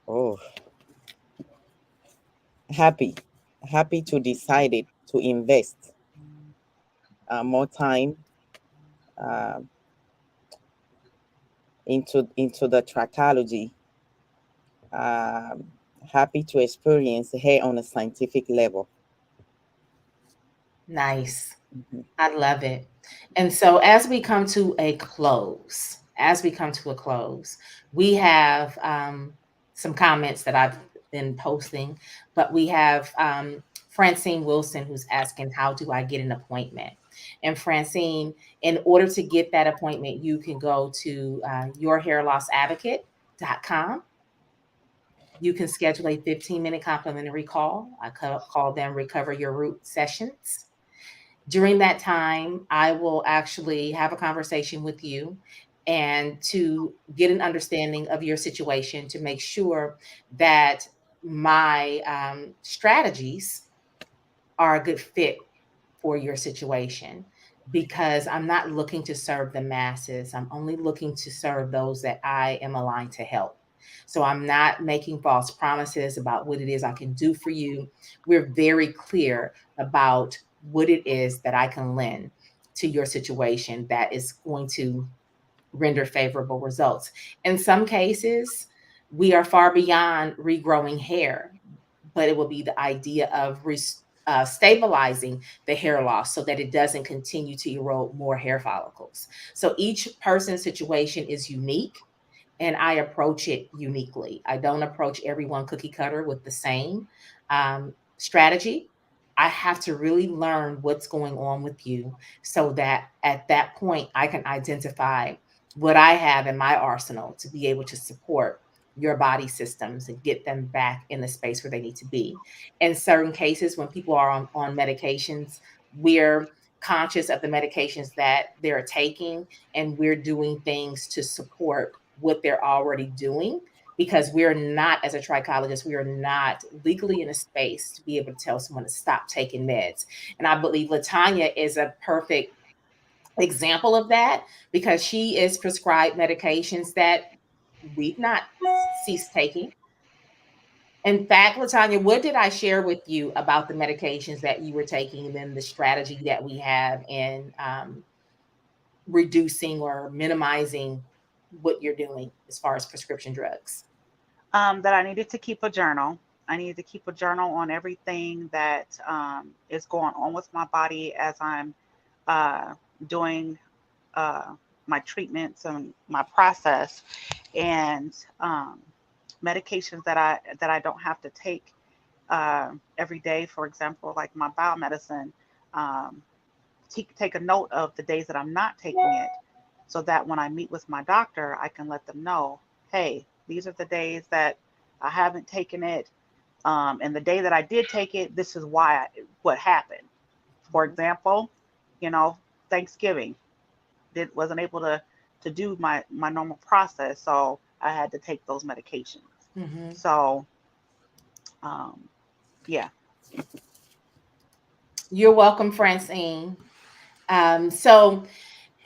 Oh, happy, happy to decide it to invest more time uh, into the trichology. Um, Happy to experience hair on a scientific level. Nice. Mhm. I love it. And so as we come to a close, we have some comments that I've been posting, but we have Francine Wilson who's asking, how do I get an appointment? And Francine, in order to get that appointment, you can go to yourhairlossadvocate.com. You can schedule a 15-minute complimentary call. I call them Recover Your Root sessions. During that time, I will actually have a conversation with you and to get an understanding of your situation to make sure that my strategies are a good fit for your situation, because I'm not looking to serve the masses. I'm only looking to serve those that I am aligned to help. So I'm not making false promises about what it is I can do for you. We're very clear about what it is that I can lend to your situation that is going to render favorable results. In some cases, we are far beyond regrowing hair, but it will be the idea of stabilizing the hair loss so that it doesn't continue to erode more hair follicles. So each person's situation is unique, and I approach it uniquely. I don't approach everyone cookie cutter with the same strategy. I have to really learn what's going on with you so that at that point I can identify what I have in my arsenal to be able to support your body systems and get them back in the space where they need to be. In certain cases, when people are on medications, we're conscious of the medications that they're taking, and we're doing things to support what they're already doing, because we're not, as a trichologist, we are not legally in a space to be able to tell someone to stop taking meds. And I believe Latanya is a perfect example of that, because she is prescribed medications that we've not ceased taking. In fact, Latanya, what did I share with you about the medications that you were taking, and then the strategy that we have in reducing or minimizing what you're doing as far as prescription drugs? That I needed to keep a journal. I needed to keep a journal on everything that is going on with my body as I'm uh, doing uh, my treatments and my process, and medications that I don't have to take uh, every day. For example, like my biomedicine, um, take a note of the days that I'm not taking it, so that when I meet with my doctor, I can let them know, hey, these are the days that I haven't taken it. And the day that I did take it, this is what happened. For example, you know, Thanksgiving wasn't able to do my normal process. So I had to take those medications. Mm-hmm. So, um, yeah. You're welcome, Francine. So,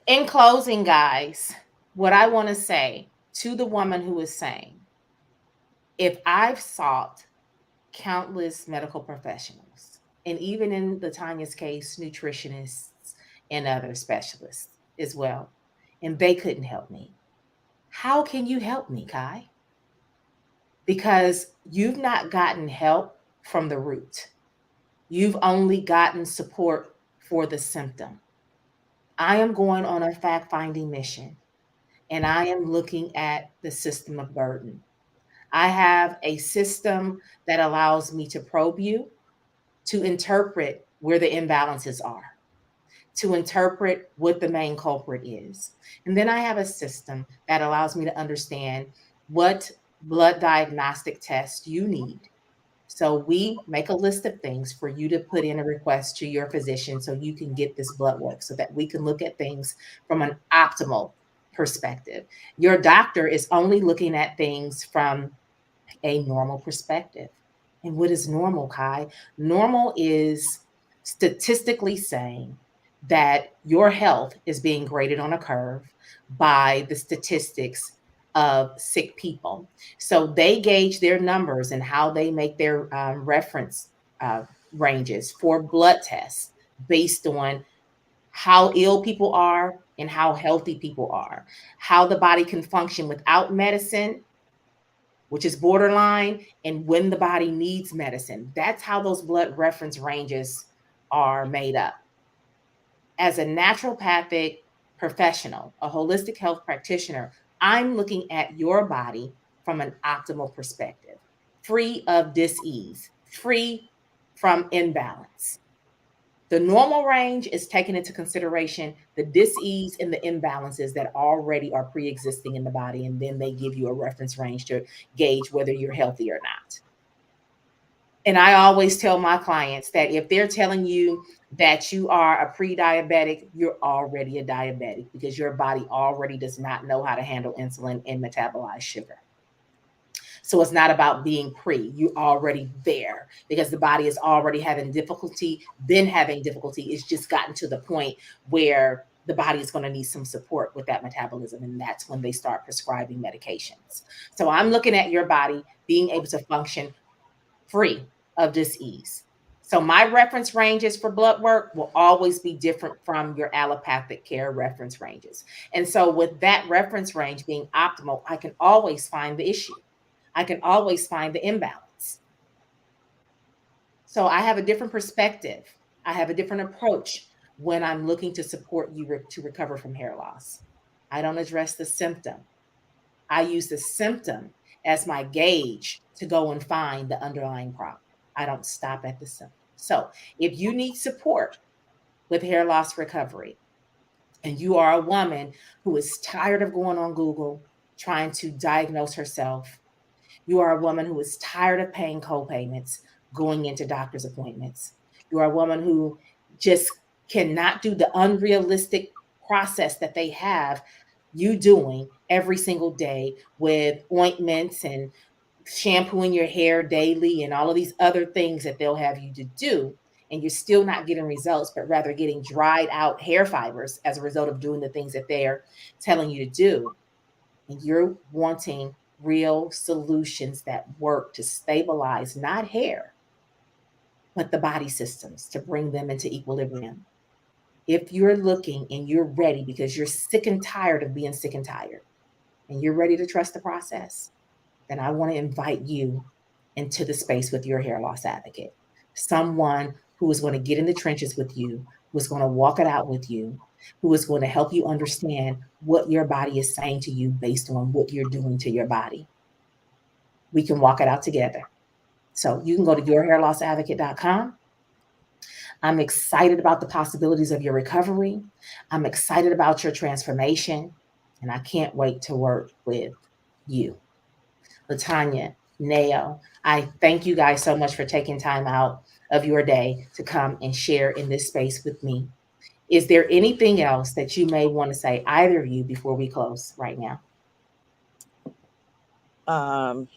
in closing, guys, what I want to say to the woman who is saying, if I've sought countless medical professionals, and even in the Tanya's case, nutritionists and other specialists as well, and they couldn't help me, how can you help me, Kai? Because you've not gotten help from the root. You've only gotten support for the symptom. I am going on a fact finding mission, and I am looking at the system of burden. I have a system that allows me to probe you, to interpret where the imbalances are, to interpret what the main culprit is. And then I have a system that allows me to understand what blood diagnostic tests you need. So we make a list of things for you to put in a request to your physician so you can get this blood work so that we can look at things from an optimal perspective. Your doctor is only looking at things from a normal perspective. And what is normal, Kai? Normal is statistically saying that your health is being graded on a curve by the statistics of sick people. So they gauge their numbers and how they make their reference uh, ranges for blood tests based on how ill people are and how healthy people are, how the body can function without medicine, which is borderline, and when the body needs medicine. That's how those blood reference ranges are made up. As a naturopathic professional, a holistic health practitioner, I'm looking at your body from an optimal perspective, free of disease, free from imbalance. The normal range is taking into consideration the disease and the imbalances that already are pre existing in the body, and then they give you a reference range to gauge whether you're healthy or not. And I always tell my clients that if they're telling you that you are a pre diabetic, you're already a diabetic because your body already does not know how to handle insulin and metabolize sugar. So it's not about being pre, you're already there because the body is already having difficulty, been having difficulty. It's just gotten to the point where the body is going to need some support with that metabolism. And that's when they start prescribing medications. So I'm looking at your body being able to function free of disease. So my reference ranges for blood work will always be different from your allopathic care reference ranges. And so with that reference range being optimal, I can always find the issue. I can always find the imbalance. So I have a different perspective. I have a different approach when I'm looking to support you to recover from hair loss. I don't address the symptom. I use the symptom as my gauge to go and find the underlying problem. I don't stop at the symptom. So if you need support with hair loss recovery, and you are a woman who is tired of going on Google trying to diagnose herself, you are a woman who is tired of paying co-payments, going into doctor's appointments. You are a woman who just cannot do the unrealistic process that they have you doing every single day with ointments and shampooing your hair daily and all of these other things that they'll have you to do. And you're still not getting results, but rather getting dried out hair fibers as a result of doing the things that they're telling you to do. And you're wanting real solutions that work to stabilize not hair, but the body systems to bring them into equilibrium. If you're looking and you're ready because you're sick and tired of being sick and tired, and you're ready to trust the process, then I want to invite you into the space with your hair loss advocate. Someone who is going to get in the trenches with you, who is going to walk it out with you, who is going to help you understand what your body is saying to you based on what you're doing to your body. We can walk it out together. So you can go to yourhairlossadvocate.com. I'm excited about the possibilities of your recovery. I'm excited about your transformation, and I can't wait to work with you. Latanya, Nao, I thank you guys so much for taking time out of your day to come and share in this space with me. Is there anything else that you may want to say, either of you, before we close right now? Um,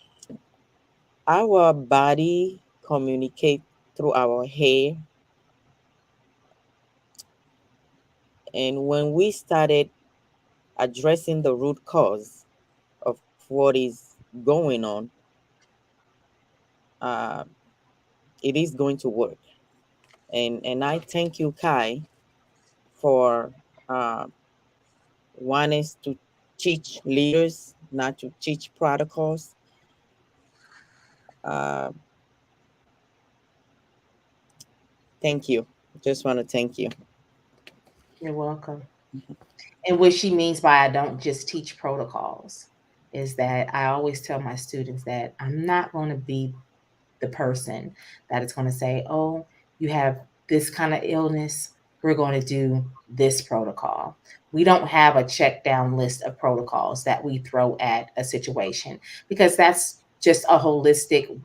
our body communicate through our hair, and when we started addressing the root cause of what is going on, uh, it is going to work. And I thank you, Kai, for uh, wanting to teach leaders, not to teach protocols. Uh, Thank you. Just want to thank you. You're welcome. And what she means by I don't just teach protocols is that I always tell my students that I'm not going to be the person that is going to say, oh, you have this kind of illness, we're going to do this protocol. We don't have a check down list of protocols that we throw at a situation because that's just a holistic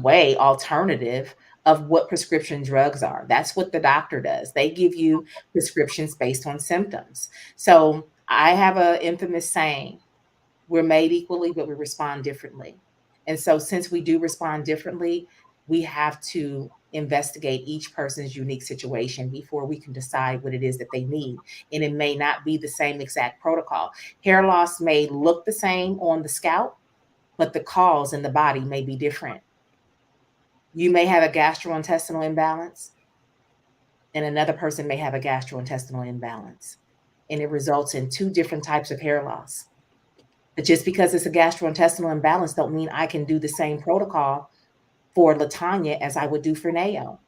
way, alternative of what prescription drugs are. That's what the doctor does. They give you prescriptions based on symptoms. So I have an infamous saying, we're made equally, but we respond differently. And so, since we do respond differently, we have to investigate each person's unique situation before we can decide what it is that they need. And it may not be the same exact protocol. Hair loss may look the same on the scalp, but the cause in the body may be different. You may have a gastrointestinal imbalance, and another person may have a gastrointestinal imbalance. And it results in two different types of hair loss. But just because it's a gastrointestinal imbalance don't mean I can do the same protocol for Latanya as I would do for Nao.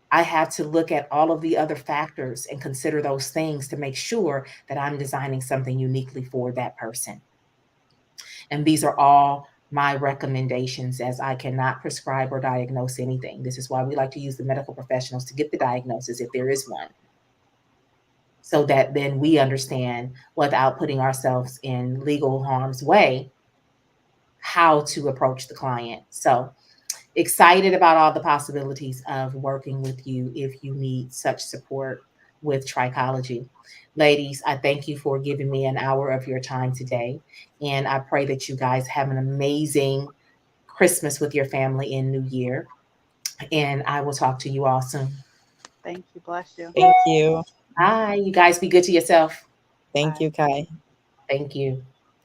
I have to look at all of the other factors and consider those things to make sure that I'm designing something uniquely for that person. And these are all my recommendations, as I cannot prescribe or diagnose anything. This is why we like to use the medical professionals to get the diagnosis if there is one, so that then we understand without putting ourselves in legal harm's way how to approach the client. So excited about all the possibilities of working with you if you need such support with trichology. Ladies, I thank you for giving me an hour of your time today. And I pray that you guys have an amazing Christmas with your family and New Year. And I will talk to you all soon. Thank you. Bless you. Thank you. Bye. You guys be good to yourself. Thank Bye. you, Kai. Thank you.